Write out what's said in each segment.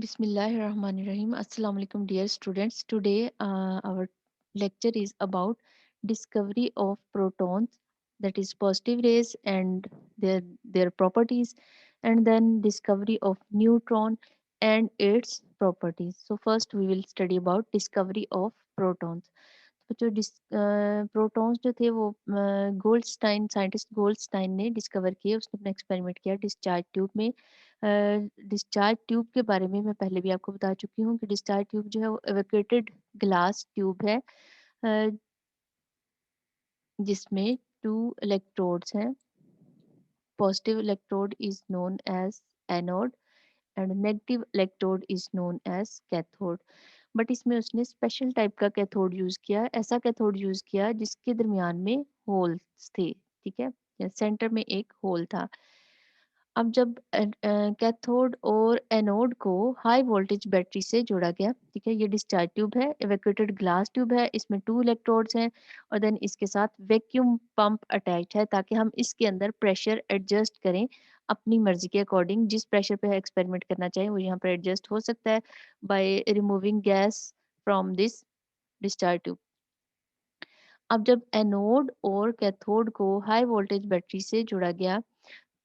Bismillahirrahmanirrahim. Assalamu alaikum, dear students. Today, our lecture is about discovery of protons, that is positive rays and their properties, and then discovery of neutron and its properties. So first, we will study about discovery of protons. तो जो protons जो थे वो Goldstein scientist Goldstein ने discover किए। उसने अपना experiment किया डिस्चार्ज ट्यूब में। डिस्चार्ज ट्यूब के बारे में मैं पहले भी आपको बता चुकी हूँ कि डिस्चार्ज ट्यूब जो है वो एवेक्यूएटेड ग्लास ट्यूब है, अ, जिसमें 2 इलेक्ट्रोड्स हैं। Positive electrode is known as anode and negative electrode is known as cathode. But इसमें उसने स्पेशल टाइप का कैथोड यूज किया, ऐसा कैथोड यूज किया जिसके दरमियान में होल्स थे। ठीक है, सेंटर में एक होल था। अब जब कैथोड और एनोड को हाई वोल्टेज बैटरी से जोड़ा गया, ठीक है, ये डिस्चार्ज ट्यूब है, एवेक्यूएटेड ग्लास ट्यूब है, इसमें 2 इलेक्ट्रोड्स हैं और देन इसके साथ वैक्यूम पंप अटैच है ताकि हम इसके अंदर प्रेशर एडजस्ट करें अपनी मर्जी के अकॉर्डिंग। जिस प्रेशर पे एक्सपेरिमेंट करना चाहें वो यहाँ पर एडजस्ट हो सकता है by removing gas from this discharge tube. अब जब एनोड और कैथोड को हाई वोल्टेज बैटरी से जोड़ा गया,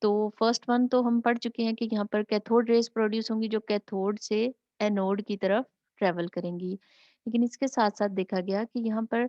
तो फर्स्ट वन तो हम पढ़ चुके हैं कि यहाँ पर कैथोड रेज प्रोड्यूस होंगी जो कैथोड से एनोड की तरफ ट्रेवल करेंगी। लेकिन इसके साथ साथ देखा गया कि यहाँ पर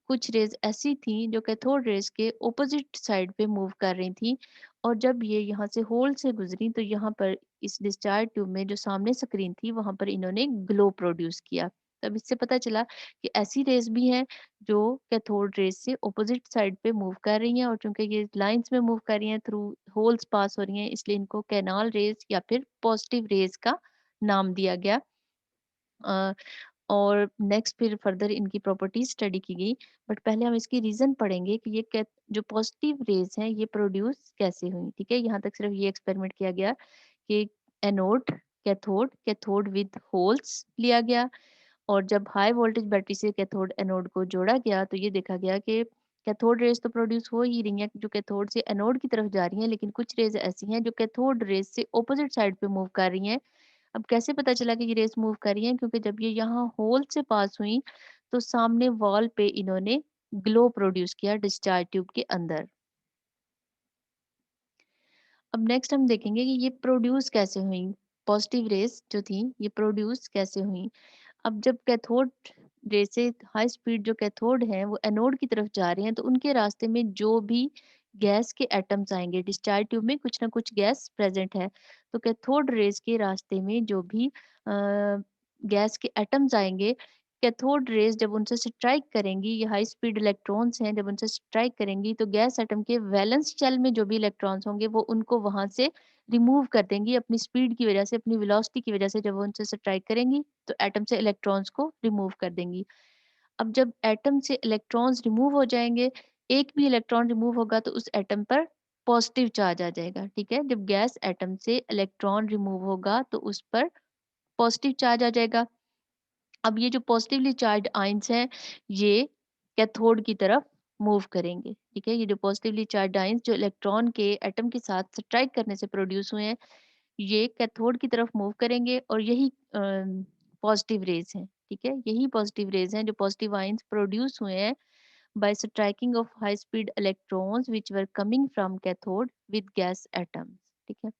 कुछ रेज ऐसी थी जो कैथोड रेज के ऑपोजिट साइड पे मूव कर रही थी, और जब ये यहाँ से होल से गुजरी तो यहाँ पर इस डिस्चार्ज ट्यूब में जो सामने स्क्रीन थी वहां पर इन्होंने ग्लो प्रोड्यूस किया। तब इससे पता चला कि ऐसी रेज भी हैं जो कैथोड रेज से ऑपोजिट साइड पे मूव कर रही हैं, और चूंकि ये लाइंस में मूव कर रही हैं, थ्रू होल्स पास हो रही हैं, इसलिए इनको कैनाल रेज या फिर पॉजिटिव रेज का नाम दिया गया। और नेक्स्ट फिर फर्दर इनकी प्रॉपर्टीज स्टडी की गई। बट पहले हम इसकी रीजन पढ़ेंगे कि जो पॉजिटिव रेज हैं ये प्रोड्यूस कैसे हुई। ठीक है, यहाँ तक सिर्फ ये एक्सपेरिमेंट किया गया कि anode cathode cathode with holes लिया गया, और जब हाई वोल्टेज बैटरी से कैथोड एनोड को जोड़ा गया तो ये देखा गया कि कैथोड रेज तो प्रोड्यूस हो ही रही हैं जो कैथोड से एनोड की तरफ जा रही हैं, लेकिन कुछ रेज ऐसी हैं जो कैथोड रेज से ऑपोजिट साइड पे मूव कर रही हैं। अब कैसे पता चला कि ये रेस मूव कर रही है? क्योंकि जब ये यहाँ होल से पास हुई तो सामने वॉल पे इन्होंने ग्लो प्रोड्यूस किया डिस्चार्ज ट्यूब के अंदर। अब नेक्स्ट हम देखेंगे कि ये प्रोड्यूस कैसे हुई, पॉजिटिव रेस जो थी ये प्रोड्यूस कैसे हुई। अब जब कैथोड रे से हाई स्पीड जो कैथोड है वो एनोड की तरफ जा रहे हैं तो उनके रास्ते में जो भी गैस के एटम्स आएंगे, डिस्चार्ज ट्यूब में कुछ ना कुछ गैस प्रेजेंट है, तो कैथोड रेज के रास्ते में जो भी गैस के एटम्स आएंगे, कैथोड रेज जब उनसे स्ट्राइक करेंगी, ये हाई स्पीड इलेक्ट्रॉन्स हैं, जब उनसे स्ट्राइक करेंगी तो गैस एटम के वैलेंस शेल में जो भी इलेक्ट्रॉन्स होंगे वो उनको वहां से रिमूव कर देंगी अपनी स्पीड की वजह से, अपनी वेलोसिटी की वजह से। जब वो उनसे स्ट्राइक करेंगी तो एटम से इलेक्ट्रॉन्स को रिमूव कर देंगी। अब जब एटम से इलेक्ट्रॉन्स रिमूव हो जाएंगे, एक भी इलेक्ट्रॉन रिमूव होगा तो उस एटम पर पॉजिटिव चार्ज आ जाएगा। ठीक है, जब गैस एटम से इलेक्ट्रॉन रिमूव होगा तो उस पर पॉजिटिव चार्ज आ जाएगा। अब ये जो पॉजिटिवली चार्ज आयंस हैं ये कैथोड की तरफ मूव करेंगे। ठीक है, ये जो पॉजिटिवली चार्ज आयंस जो इलेक्ट्रॉन के एटम के साथ स्ट्राइक करने से प्रोड्यूस हुए हैं, ये कैथोड की तरफ मूव करेंगे, और यही पॉजिटिव रेज हैं। ठीक है, यही पॉजिटिव रेज हैं जो पॉजिटिव आयंस प्रोड्यूस हुए हैं by striking of high speed electrons which were coming from cathode with gas atoms। ठीक है,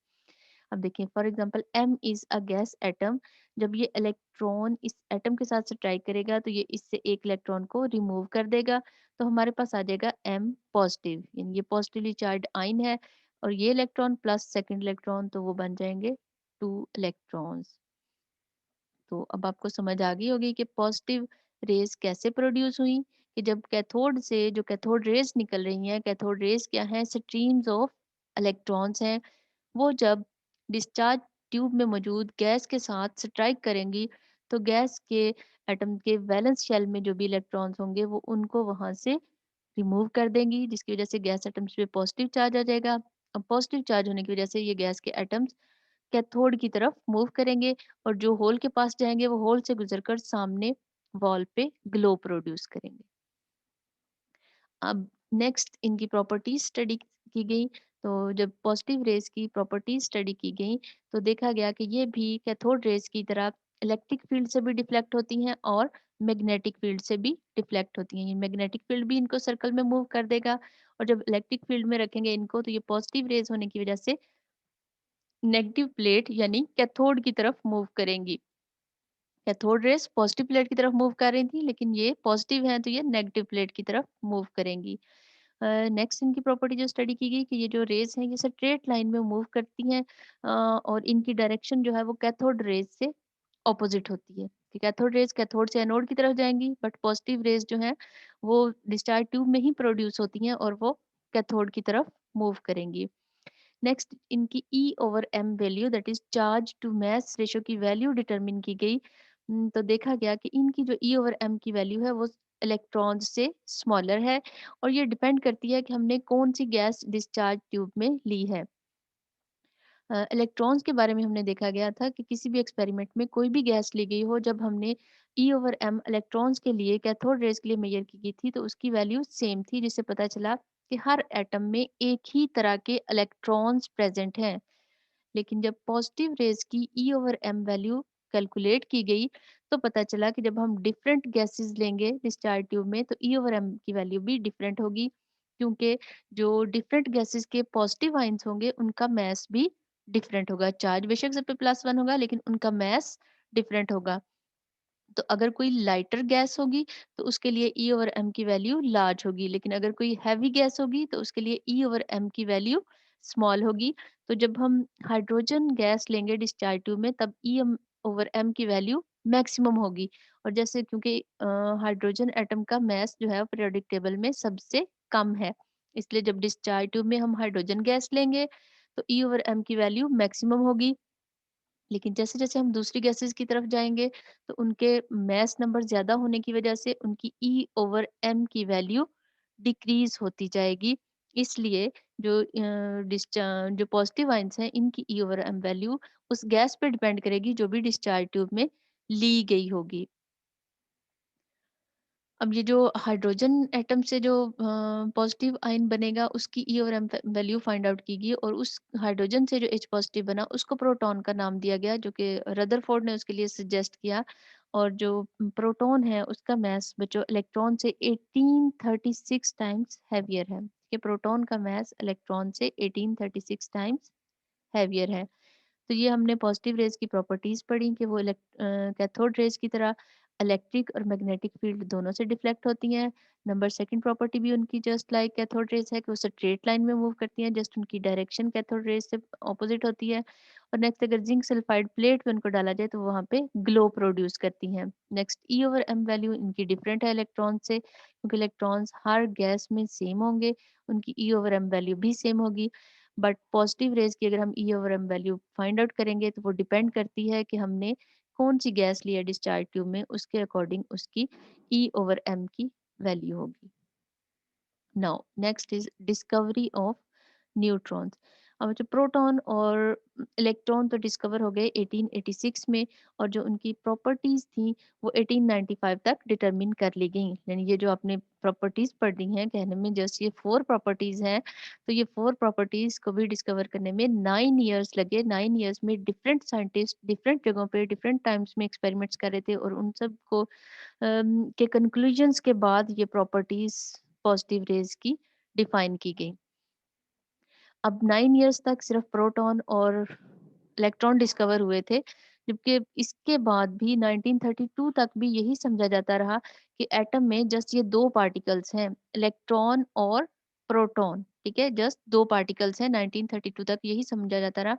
अब देखिए for example m is a gas atom. जब ये इलेक्ट्रॉन इस एटम के साथ स्ट्राइक करेगा तो ये इससे एक इलेक्ट्रॉन को रिमूव कर देगा, तो हमारे पास आ जाएगा m पॉजिटिव, यानी ये पॉजिटिवली चार्ज आयन है, और ये इलेक्ट्रॉन प्लस सेकंड इलेक्ट्रॉन तो वो बन जाएंगे 2 इलेक्ट्रॉन्स। तो अब आपको समझ आ गई होगी कि पॉजिटिव रेज कैसे प्रोड्यूस हुई, कि जब कैथोड से जो कैथोड रेज निकल रही हैं, कैथोड रेज क्या है, स्ट्रीम्स ऑफ इलेक्ट्रॉन्स हैं, वो जब डिस्चार्ज ट्यूब में मौजूद गैस के साथ स्ट्राइक करेंगी तो गैस के एटम के वैलेंस शेल में जो भी इलेक्ट्रॉन्स होंगे वो उनको वहां से रिमूव कर देंगी, जिसकी वजह से गैस एटम्स पे पॉजिटिव चार्ज आ जाएगा। अब पॉजिटिव चार्ज होने की वजह से ये गैस के एटम्स कैथोड की तरफ मूव करेंगे, और जो होल के पास जाएंगे वो होल से गुजरकर सामने वॉल पे ग्लो प्रोड्यूस करेंगे। अब नेक्स्ट इनकी प्रॉपर्टीज स्टडी की गई। तो जब पॉजिटिव रेज़ की प्रॉपर्टीज़ स्टडी की गई, तो देखा गया कि ये भी कैथोड रेज़ की तरह इलेक्ट्रिक फील्ड से भी डिफ्लेक्ट होती हैं और मैग्नेटिक फील्ड से भी डिफ्लेक्ट होती हैं। ये मैग्नेटिक फील्ड भी इनको सर्कल में मूव कर देगा और जब इलेक्ट्रिक फील्ड में रखेंगे इनको, तो ये पॉजिटिव रेज़ होने की वज़ह से नेगेटिव प्लेट यानी कैथोड की तरफ मूव करेंगी। कैथोड रेज़ पॉजिटिव प्लेट की तरफ मूव कर रही थी, लेकिन ये पॉजिटिव हैं तो ये नेगेटिव प्लेट की तरफ मूव करेंगी। नेक्स्ट इनकी प्रॉपर्टी जो स्टडी की गई कि ये जो रेज़ हैं ये स्ट्रेट लाइन में मूव करती हैं और इनकी डायरेक्शन जो है वो कैथोड रेज़ से ऑपोज़िट होती है। कि कैथोड रेज़ कैथोड से एनोड की तरफ जाएँगी, बट पॉजिटिव रेज़ जो हैं वो डिस्चार्ज ट्यूब में ही प्रोड्यूस होती हैं और वो कैथोड की तरफ मूव करेंगी। नेक्स्ट इनकी E/m value that is charge to mass ratio की वैल्यू डिटरमिन की गई। तो देखा गया कि इनकी जो E/m की वैल्यू है वो इलेक्ट्रॉन से स्मॉलर है और ये डिपेंड करती है कि हमने कौन-सी गैस डिस्चार्ज ट्यूब में ली है। इलेक्ट्रॉन्स के बारे में हमने देखा गया था कि किसी भी एक्सपेरिमेंट में कोई भी गैस ली गई हो, जब हमने E/m इलेक्ट्रॉन्स के लिए कैथोड रेज़ के लिए मेजर की गई थी, तो उसकी वैल्यू सेम थी, जिससे पता चला कि हर एटम में एक ही तरह के इलेक्ट्रॉन्स प्रेज़ेंट हैं। लेकिन जब पॉजिटिव रेज़ की E/m वैल्यू कैलकुलेट की गई, तो पता चला कि जब हम डिफरेंट गैसेज़ लेंगे डिस्चार्ज ट्यूब में, तो E/m की वैल्यू भी डिफरेंट होगी, क्योंकि जो डिफरेंट गैसेज़ के पॉजिटिव आयन्स होंगे, उनका मास भी डिफरेंट होगा। चार्ज बेशक सब पे +1 होगा, लेकिन उनका मास डिफरेंट होगा। तो अगर कोई लाइटर गैस होगी तो उसके लिए E/m की वैल्यू लार्ज होगी, लेकिन अगर कोई हैवी गैस होगी तो उसके लिए E/m की वैल्यू स्मॉल होगी। तो जब हम हाइड्रोजन गैस लेंगे डिस्चार्ज ट्यूब में, तब E/m की वैल्यू मैक्सिमम होगी। और जैसे क्योंकि हाइड्रोजन एटम का मास जो है पीरियोडिक टेबल में सबसे कम है, इसलिए जब डिस्चार्ज ट्यूब में हम हाइड्रोजन गैस लेंगे तो E/m की वैल्यू मैक्सिमम होगी। लेकिन जैसे-जैसे हम दूसरी गैसेज़ की तरफ जाएँगे, तो उनके मास नंबर ज़्यादा होने की वजह से उनकी E/m की वैल्यू डिक्रीज़ होती जाएगी। इसलिए जो पॉज़िटिव आयन्स हैं, इनकी E/m वैल्यू उस गैस पे डिपेंड करेगी जो भी डिस्चार्ज ट्यूब में ली गई होगी। अब ये जो हाइड्रोजन एटम से जो पॉजिटिव आयन बनेगा उसकी ई और एम वैल्यू फाइंड आउट की गई और उस हाइड्रोजन से जो एच पॉजिटिव बना उसको प्रोटॉन का नाम दिया गया, जो कि रदरफोर्ड ने उसके लिए सजेस्ट किया। और जो प्रोटॉन है उसका मास बच्चों इलेक्ट्रॉन से 1836 टाइम्स हैवियर है। कि प्रोटॉन का मास इलेक्ट्रॉन से 1836 टाइम्स हैवियर है। तो ये हमने पॉजिटिव रेज़ की प्रॉपर्टीज़ पढ़ी कि वो कैथोड रेज़ की तरह इलेक्ट्रिक और मैग्नेटिक फील्ड दोनों से डिफ्लेक्ट होती हैं। नंबर सेकंड प्रॉपर्टी भी उनकी जस्ट लाइक कैथोड रेज़ है कि वो स्ट्रेट लाइन में मूव करती हैं, जस्ट उनकी डायरेक्शन कैथोड रेज़ से ऑपोज़िट होती है। और नेक्स्ट अगर ज़िंक सल्फाइड प्लेट पे उनको डाला जाए तो वो वहाँ पे ग्लो प्रोड्यूस करती हैं। Next E over M value इनकी डिफरेंट है इलेक्ट्रॉन से, क्योंकि इलेक्ट्रॉन्स हर गैस में सेम होंगे, उनकी ई ओवर एम वैल्यू भी सेम होगी। बट पॉजिटिव रेज़ की अगर हम E over M value find out करेंगे तो वो डिपेंड करती है कि हमने कौन-सी गैस ली है डिस्चार्ज ट्यूब में, उसके अकॉर्डिंग उसकी ई ओवर एम की वैल्यू होगी। Now next is discovery of neutrons. अब जो प्रोटॉन और इलेक्ट्रॉन तो डिस्कवर हो गए 1886 में, और जो उनकी प्रॉपर्टीज थी वो 1895 तक डिटरमिन कर ली गई। यानी ये जो आपने प्रॉपर्टीज पढ़ी हैं, कहने में जस्ट ये 4 प्रॉपर्टीज हैं, तो ये 4 प्रॉपर्टीज को भी डिस्कवर करने में 9 इयर्स लगे। 9 इयर्स में डिफरेंट साइंटिस्ट डिफरेंट जगहों पे डिफरेंट टाइम्स में एक्सपेरिमेंट्स कर रहे थे, और उन सब को के कंक्लूजन्स के बाद ये प्रॉपर्टीज पॉजिटिव रेज की डिफाइन की गई। अब 9 इयर्स तक सिर्फ प्रोटॉन और इलेक्ट्रॉन डिस्कवर हुए थे, जबकि इसके बाद भी 1932 तक भी यही समझा जाता रहा कि एटम में जस्ट ये 2 पार्टिकल्स हैं, इलेक्ट्रॉन और प्रोटॉन, ठीक है? जस्ट 2 पार्टिकल्स हैं, 1932 तक यही समझा जाता रहा।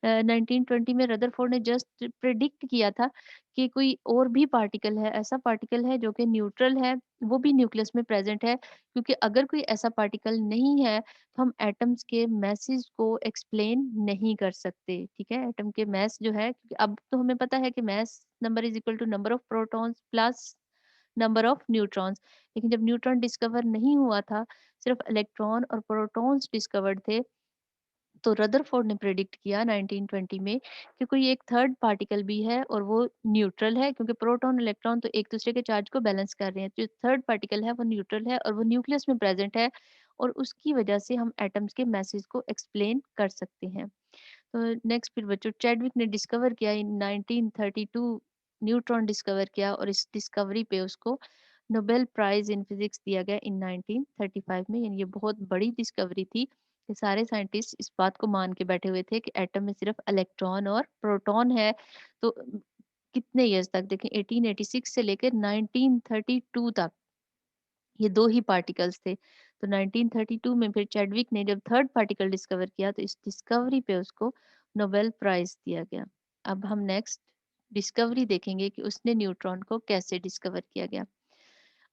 1920 में रदरफोर्ड ने जस्ट प्रेडिक्ट किया था कि कोई और भी पार्टिकल है, ऐसा पार्टिकल है जो कि न्यूट्रल है, वो भी न्यूक्लियस में प्रेज़ेंट है, क्योंकि अगर कोई ऐसा पार्टिकल नहीं है तो हम एटम्स के मैसेज को एक्सप्लेन नहीं कर सकते, ठीक है? एटम के मास जो है, क्योंकि अब तो हमें पता है कि mass number is equal to number of protons plus number of neutrons. लेकिन जब न्यूट्रॉन डिस्कवर नहीं हुआ था, सिर्फ इलेक्ट्रॉन और प्रोटॉन्स डिस्कवर्ड थे, तो रदरफोर्ड ने प्रेडिक्ट किया 1920 में कि कोई एक थर्ड पार्टिकल भी है और वो न्यूट्रल है, क्योंकि प्रोटॉन इलेक्ट्रॉन तो एक दूसरे के चार्ज को बैलेंस कर रहे हैं। जो थर्ड पार्टिकल है वो न्यूट्रल है और वो न्यूक्लियस में प्रेजेंट है, और उसकी वजह से हम एटम्स के मैसेज को एक्सप्लेन कर सकते हैं। तो नेक्स्ट फिर बच्चों चैडविक ने डिस्कवर किया इन 1932, न्यूट्रॉन डिस्कवर किया और इस डिस्कवरी पे उसको नोबेल प्राइज इन फिजिक्स दिया गया इन 1935 में। यानी ये बहुत बड़ी डिस्कवरी थी कि सारे साइंटिस्ट इस बात को मान के बैठे हुए थे कि एटम में सिर्फ इलेक्ट्रॉन और प्रोटॉन है। तो कितने इयर्स तक देखें, 1886 से लेकर 1932 तक ये दो ही पार्टिकल्स थे। तो 1932 में फिर चैडविक ने जब थर्ड पार्टिकल डिस्कवर किया तो इस डिस्कवरी पे उसको नोबेल प्राइज दिया गया। अब हम नेक्स्ट डिस्कवरी देखेंगे कि उसने न्यूट्रॉन को कैसे डिस्कवर किया गया।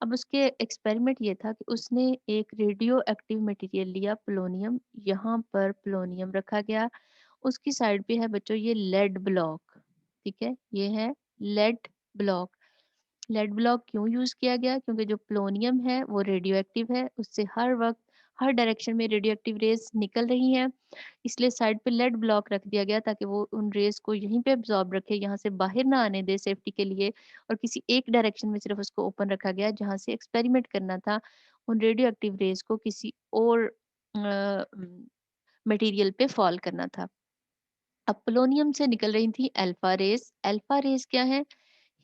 अब उसके एक्सपेरिमेंट ये था कि उसने एक रेडियो एक्टिव मटेरियल लिया पोलोनियम, यहाँ पर पोलोनियम रखा गया, उसकी साइड पे है बच्चों ये लेड ब्लॉक, ठीक है, ये है लेड ब्लॉक। लेड ब्लॉक क्यों यूज किया गया? क्योंकि जो प्लोनियम है वो रेडियो एक्टिव है, उससे हर वक्त हर डायरेक्शन में रेडियो एक्टिव रेज निकल रही हैं, इसलिए साइड पे लेड ब्लॉक रख दिया गया ताकि वो उन रेज को यहीं पे एब्जॉर्ब रखे, यहाँ से बाहर ना आने दे सेफ्टी के लिए। और किसी एक डायरेक्शन में सिर्फ उसको ओपन रखा गया जहाँ से एक्सपेरिमेंट करना था, उन रेडियो एक्टिव रेज को किसी और मटेरियल पे फॉल करना था। अब पोलोनियम से निकल रही थी अल्फा रेज। अल्फा रेज क्या है?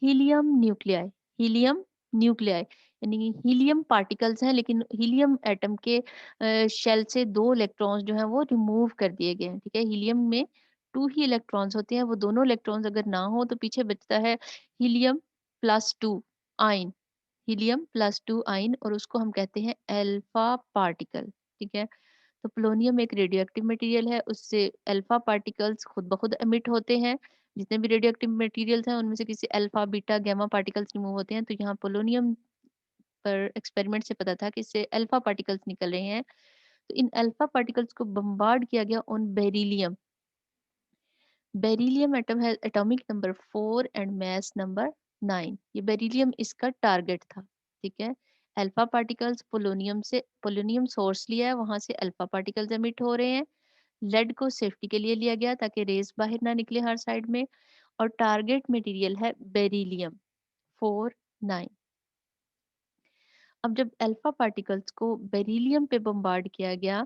Helium nuclei. हीलियम न्यूक्लियाई यानी हीलियम पार्टिकल्स हैं, लेकिन हीलियम एटम के शेल से दो इलेक्ट्रॉन्स जो हैं वो रिमूव कर दिए गए हैं, ठीक है। हीलियम में टू ही इलेक्ट्रॉन्स होते हैं, वो दोनों इलेक्ट्रॉन्स अगर ना हो तो पीछे बचता है helium plus two yne, helium plus two yne, और उसको हम कहते हैं अल्फा पार्टिकल, ठीक है। तो पोलोनियम एक रेडियो एक्टिव मटेरियल है, उससे अल्फा पार्टिकल्स खुद ब खुद एमिट होते हैं। जितने भी रेडियो एक्टिव मटेरियल्स हैं उनमें से किसी alpha beta gamma particles remove होते हैं। तो यहाँ पोलोनियम पर एक्सपेरिमेंट से पता था कि इससे अल्फा पार्टिकल्स निकल रहे हैं। तो इन अल्फा पार्टिकल्स को बम्बार्ड किया गया ऑन बेरिलियम। बेरिलियम एटम है atomic number 4 and mass number 9। ये बेरिलियम इसका टारगेट था, ठीक है। अल्फा पार्टिकल्स पोलोनियम से, पोलोनियम सोर्स लिया है, वहां से अल्फा पार्टिकल्स एमिट हो रहे हैं। लेड को सेफ्टी के लिए लिया गया ताकि रेस बाहर ना निकले हर साइड में, और टारगेट मटेरियल है बेरिलियम 4 9। अब जब अल्फा पार्टिकल्स को बेरिलियम पे बम्बार्ड किया गया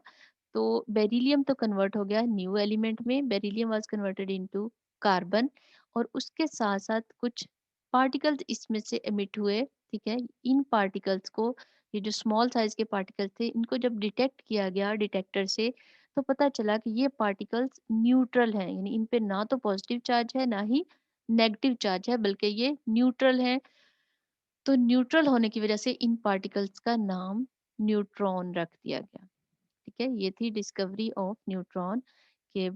तो बेरिलियम तो कन्वर्ट हो गया न्यू एलिमेंट में, beryllium was converted into carbon, और उसके साथ साथ कुछ पार्टिकल्स इसमें से एमिट हुए, ठीक है। इन पार्टिकल्स को, ये जो स्मॉल साइज के पार्टिकल्स थे, इनको जब डिटेक्ट किया गया डिटेक्टर से तो पता चला कि ये पार्टिकल्स न्यूट्रल हैं, यानी इन पे ना तो पॉजिटिव चार्ज है ना ही नेगेटिव चार्ज है, बल्कि ये न्यूट्रल हैं। तो न्यूट्रल होने की वजह से इन पार्टिकल्स का नाम न्यूट्रॉन रख दिया गया, ठीक है। ये थी डिस्कवरी ऑफ न्यूट्रॉन के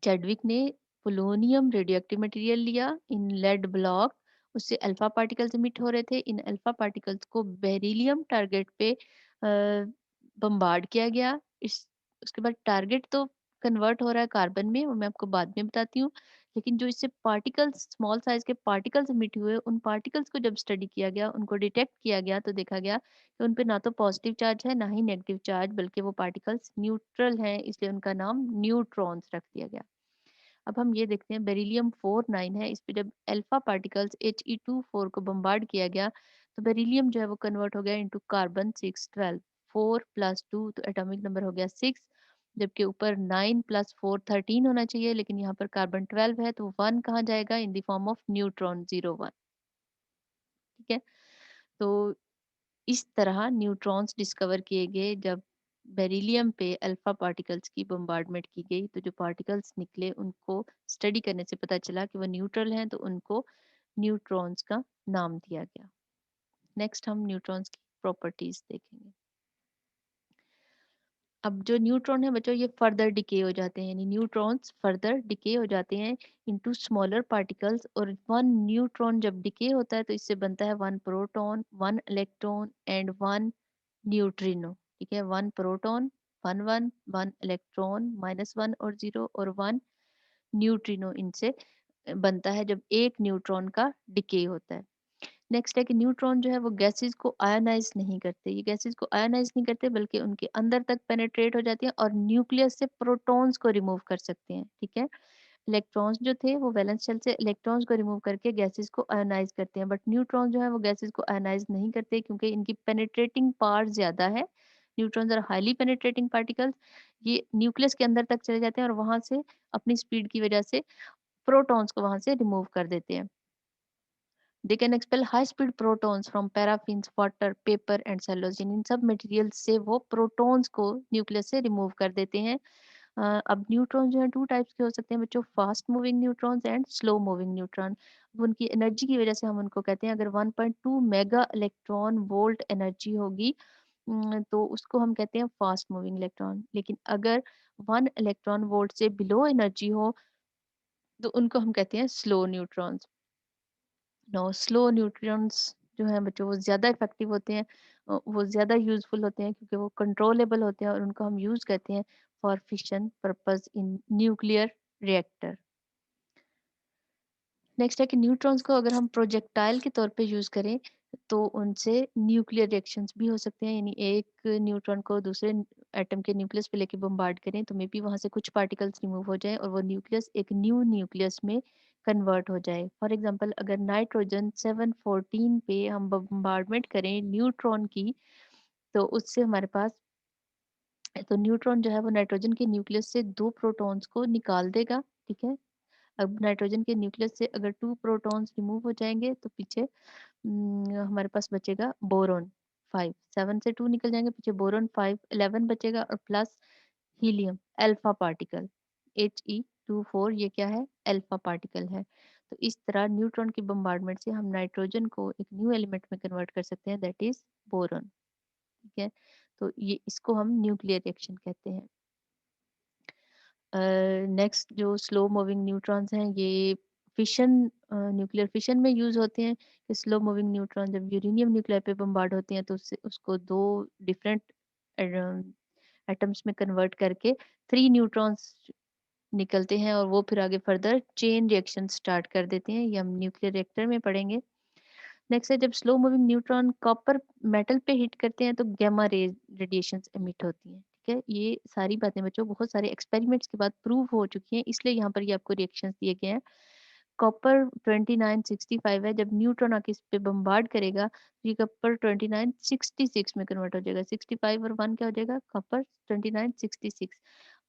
चैडविक ने पोलोनियम रेडियोएक्टिव मटेरियल लिया इन लेड ब्लॉक, उससे अल्फा पार्टिकल्स इमिट हो रहे थे, इन अल्फा पार्टिकल्स को बेरिलियम टारगेट पे बम्बार्ड किया गया। इस उसके बाद टारगेट तो कन्वर्ट हो रहा है कार्बन में, वो मैं आपको बाद में बताती हूँ। लेकिन जो इससे पार्टिकल्स, स्मॉल साइज के पार्टिकल्स इमिट हुए, उन पार्टिकल्स को जब स्टडी किया गया, उनको डिटेक्ट किया गया, तो देखा गया कि उन पे ना तो पॉजिटिव चार्ज है ना ही नेगेटिव चार्ज, बल्कि वो पार्टिकल्स न्यूट्रल हैं, इसलिए उनका नाम न्यूट्रॉन्स रख दिया गया। अब हम ये देखते हैं बेरिलियम 4 9 है, इस पे जब अल्फा पार्टिकल्स He24 को बम्बार्ड किया गया तो बेरिलियम जो है वो कन्वर्ट हो गया इनटू कार्बन 612। 4 प्लस 2 तो एटॉमिक नंबर हो गया 6, जबकि ऊपर 9 प्लस 4 13 होना चाहिए, लेकिन यहाँ पर कार्बन 12 है तो 1 कहाँ जाएगा? In the form of neutron 01, ठीक है। तो इस तरह न्यूट्रॉन्स डिस्कवर किए गए जब बेरिलियम पे अल्फा पार्टिकल्स की बम्बार्डमेंट की गई, तो जो पार्टिकल्स निकले उनको स्टडी करने से पता चला कि वो न्यूट्रल हैं, तो उनको न्यूट्रॉन्स का नाम दिया गया। नेक्स्ट हम न्यूट्रॉन्स की प्रॉपर्टीज देखेंगे। अब जो न्यूट्रॉन है बच्चों, ये फर्दर डिके हो जाते हैं, यानी न्यूट्रॉन्स फर्दर डिके हो जाते हैं इनटू स्मॉलर पार्टिकल्स, और वन न्यूट्रॉन जब डिके होता है तो इससे बनता है one proton, one electron and one neutrino, ठीक है। One proton, one one, one electron, -1 और 0, और वन न्यूट्रिनो इनसे बनता है जब एक न्यूट्रॉन का डिके होता है। नेक्स्ट है कि न्यूट्रॉन जो है वो गैसेस को आयनाइज नहीं करते, ये गैसेस को आयनाइज नहीं करते बल्कि उनके अंदर तक पेनेट्रेट हो जाती हैं और न्यूक्लियस से प्रोटॉन्स को रिमूव कर सकते हैं, ठीक है। इलेक्ट्रॉन्स जो थे वो वैलेंस शेल से इलेक्ट्रॉन्स को रिमूव करके गैसेस को आयोनाइज करते हैं, बट न्यूट्रॉन जो है वो गैसेस को आयोनाइज नहीं करते क्योंकि इनकी पेनिट्रेटिंग पावर ज्यादा है, neutrons are highly penetrating particles. ये न्यूक्लियस के अंदर तक चले जाते हैं और वहां से अपनी स्पीड की वजह से प्रोटॉन्स को वहां से रिमूव कर देते हैं। They can expel high speed protons from paraffins, water, paper and cellophane. इन सब मटेरियल से वो प्रोटॉन्स को न्यूक्लियस से रिमूव कर देते हैं। अब न्यूट्रॉन जो है टू टाइप्स के हो सकते हैं बच्चों, fast moving neutrons and slow moving neutron. उनकी एनर्जी की वजह से हम उनको कहते हैं, अगर 1.2 मेगा इलेक्ट्रॉन वोल्ट एनर्जी होगी तो उसको हम कहते हैं फास्ट मूविंग इलेक्ट्रॉन। लेकिन अगर 1 इलेक्ट्रॉन वोल्ट से बिलो एनर्जी हो तो उनको हम कहते हैं slow neutrons. No, slow neutrons जो है बच्चों वो ज़्यादा इफेक्टिव होते हैं, वो ज़्यादा यूजफुल होते हैं क्योंकि वो कंट्रोलेबल होते हैं और उनको हम यूज़ करते हैं for fission purpose in nuclear reactor. Next है कि न्यूट्रॉन्स को अगर हम प्रोजेक्टाइल के तौर पे यूज़ करें तो उनसे न्यूक्लियर रिएक्शंस भी हो सकते हैं। यानी एक न्यूट्रॉन को दूसरे एटम के न्यूक्लियस पे लेके बम्बार्ड करें तो मे बी वहां से कुछ पार्टिकल्स रिमूव हो जाए और वो न्यूक्लियस एक न्यू न्यूक्लियस में कन्वर्ट हो जाए। फॉर एग्जांपल अगर नाइट्रोजन 714 पे हम बम्बार्डमेंट करें न्यूट्रॉन की तो उससे हमारे पास, तो न्यूट्रॉन जो है वो नाइट्रोजन के न्यूक्लियस से 2 प्रोटॉन्स को निकाल देगा। ठीक है, अब नाइट्रोजन के न्यूक्लियस से अगर 2 प्रोटॉन्स रिमूव हो जाएंगे तो पीछे हमारे पास बचेगा बोरोन 5। 7 से 2 निकल जाएंगे, पीछे बोरोन 5, 11 बचेगा और plus helium alpha particle He24। ये क्या है? अल्फा पार्टिकल है। तो इस तरह न्यूट्रॉन की बम्बार्डमेंट से हम नाइट्रोजन को एक न्यू एलिमेंट में कन्वर्ट कर सकते हैं, दैट इज बोरोन। ठीक है, तो ये इसको हम न्यूक्लियर रिएक्शन कहते हैं। नेक्स्ट जो स्लो मूविंग न्यूट्रॉन्स हैं ये फिशन, न्यूक्लियर फिशन में यूज होते हैं। कि स्लो मूविंग न्यूट्रॉन जब यूरेनियम न्यूक्लियर पे बम्बार्ड होते हैं तो उससे उसको 2 डिफरेंट एटम्स में कन्वर्ट करके 3 न्यूट्रॉन्स निकलते हैं और वो फिर आगे फर्दर चेन रिएक्शन स्टार्ट कर देते हैं। ये हम न्यूक्लियर रिएक्टर में पढ़ेंगे। नेक्स्ट है जब slow moving neutron copper metal पे हिट करते हैं तो गैमा रे रेडिएशंस एमिट होती हैं। ठीक है, ये सारी बातें बच्चों बहुत सारे एक्सपेरिमेंट्स के बाद प्रूव हो चुकी हैं, इसलिए यहाँ पर ये आपको रिएक्शंस दिए गए हैं। कॉपर 2965 है, जब न्यूट्रॉन आके इस पे बम्बार्ड करेगा तो ये कॉपर 2966 में कन्वर्ट हो जाएगा। 65 और 1 क्या हो जाएगा? कॉपर 2966।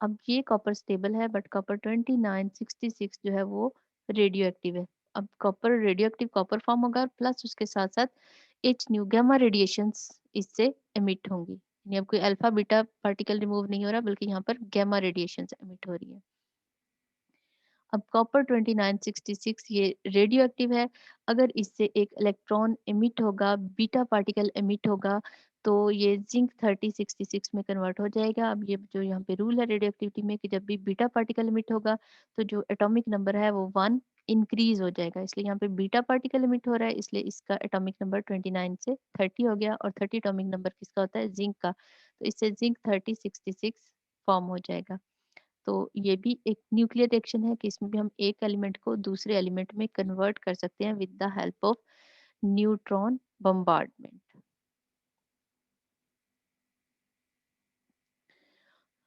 अब ये कॉपर स्टेबल है बट कॉपर 2966 जो है वो रेडियो एक्टिव है। अब copper radio active copper form होगा प्लस उसके साथ साथ एच न्यू गैमा रेडिएशंस इससे एमिट होंगी। यानी अब कोई अल्फा बीटा पार्टिकल रिमूव नहीं हो रहा बल्कि यहाँ पर गैमा रेडिएशंस एमिट हो रही है। अब कॉपर 2966 ये रेडियो एक्टिव है। अगर इससे एक इलेक्ट्रॉन एमिट होगा, बीटा पार्टिकल एमिट होगा तो ये जिंक 3066 में कन्वर्ट हो जाएगा। अब ये जो यहाँ पे रूल है रेडियो एक्टिविटी में कि जब भी बीटा पार्टिकल एमिट होगा तो जो एटॉमिक नंबर है वो 1 इंक्रीज हो जाएगा। इसलिए यहाँ पे बीटा पार्टिकल एमिट हो रहा है इसलिए इसका एटॉमिक नंबर 29 से 30 हो गया और 30 एटॉमिक नंबर किसका होता है? जिंक का। तो इससे जिंक 3066 फॉर्म हो जाएगा। तो ये भी एक न्यूक्लियर रिएक्शन है कि इसमें भी हम एक एलिमेंट को दूसरे एलिमेंट में कन्वर्ट कर सकते हैं with the help of neutron bombardment.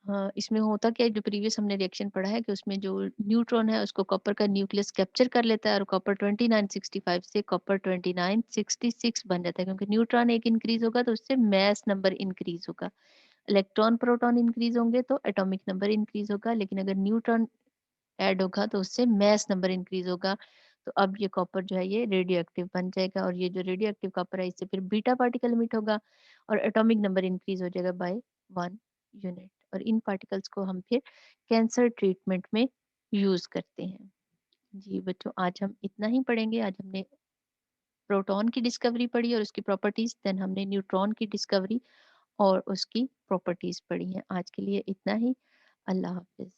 हाँ, इसमें होता क्या है, जो प्रीवियस हमने रिएक्शन पढ़ा है कि उसमें जो न्यूट्रॉन है उसको कॉपर का न्यूक्लियस कैप्चर कर लेता है और कॉपर 2965 से कॉपर 2966 बन जाता है। क्योंकि न्यूट्रॉन एक इंक्रीज होगा तो उससे मैस नंबर इंक्रीज होगा, इलेक्ट्रॉन प्रोटॉन इंक्रीज होंगे तो एटॉमिक नंबर इंक्रीज होगा, लेकिन अगर न्यूट्रॉन ऐड होगा तो उससे मैस नंबर इंक्रीज होगा। तो अब ये कॉपर जो है ये रेडियो एक्टिव बन जाएगा और ये जो रेडियो एक्टिव कॉपर है इससे फिर बीटा पार्टिकल इमिट होगा और एटॉमिक नंबर इंक्रीज हो जाएगा बाय 1 यूनिट। और इन पार्टिकल्स को हम फिर कैंसर ट्रीटमेंट में यूज करते हैं। जी बच्चों, आज हम इतना ही पढ़ेंगे। आज हमने प्रोटॉन की डिस्कवरी पढ़ी और उसकी प्रॉपर्टीज, देन हमने न्यूट्रॉन की डिस्कवरी और उसकी प्रॉपर्टीज पढ़ी हैं। आज के लिए इतना ही। अल्लाह हाफिज।